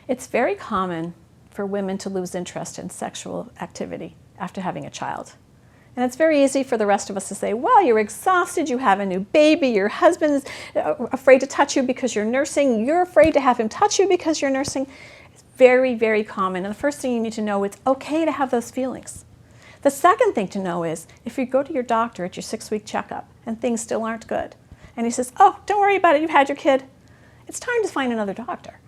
It's very common for women to lose interest in sexual activity after having a child. And it's very easy for the rest of us to say, well, you're exhausted, you have a new baby, your husband's afraid to touch you because you're nursing, you're afraid to have him touch you because you're nursing. It's very, very common. And the first thing you need to know, it's okay to have those feelings. The second thing to know is, if you go to your doctor at your 6-week checkup and things still aren't good, and he says, oh, don't worry about it, you've had your kid, it's time to find another doctor.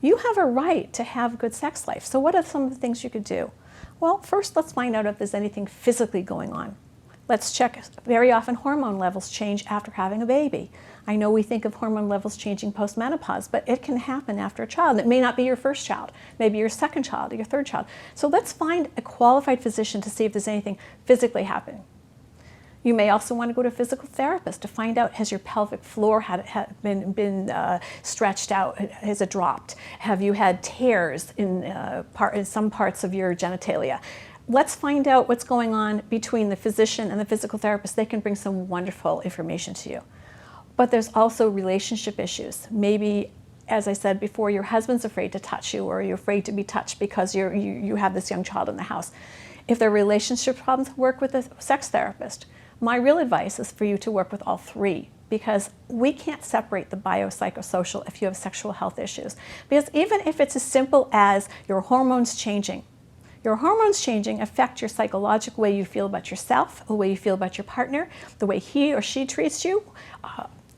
You have a right to have a good sex life. So what are some of the things you could do? Well, first let's find out if there's anything physically going on. Let's check. Very often hormone levels change after having a baby. I know we think of hormone levels changing post-menopause, but it can happen after a child. It may not be your first child, maybe your second child or your third child. So let's find a qualified physician to see if there's anything physically happening. You may also want to go to a physical therapist to find out, has your pelvic floor been stretched out? Has it dropped? Have you had tears in some parts of your genitalia? Let's find out what's going on between the physician and the physical therapist. They can bring some wonderful information to you. But there's also relationship issues. Maybe, as I said before, your husband's afraid to touch you, or you're afraid to be touched because you have this young child in the house. If there are relationship problems, work with a sex therapist. My real advice is for you to work with all three, because we can't separate the biopsychosocial if you have sexual health issues. Because even if it's as simple as your hormones changing affect your psychological way you feel about yourself, the way you feel about your partner, the way he or she treats you.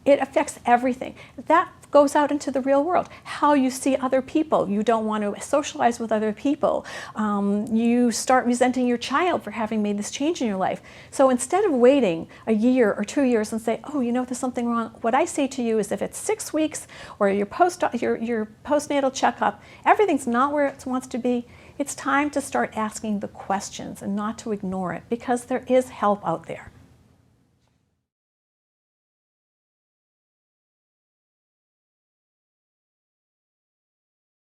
It affects everything. That goes out into the real world. How you see other people. You don't want to socialize with other people. You start resenting your child for having made this change in your life. So instead of waiting a year or 2 years and say, oh, you know, there's something wrong, what I say to you is, if it's 6 weeks or your postnatal checkup, everything's not where it wants to be, it's time to start asking the questions and not to ignore it, because there is help out there.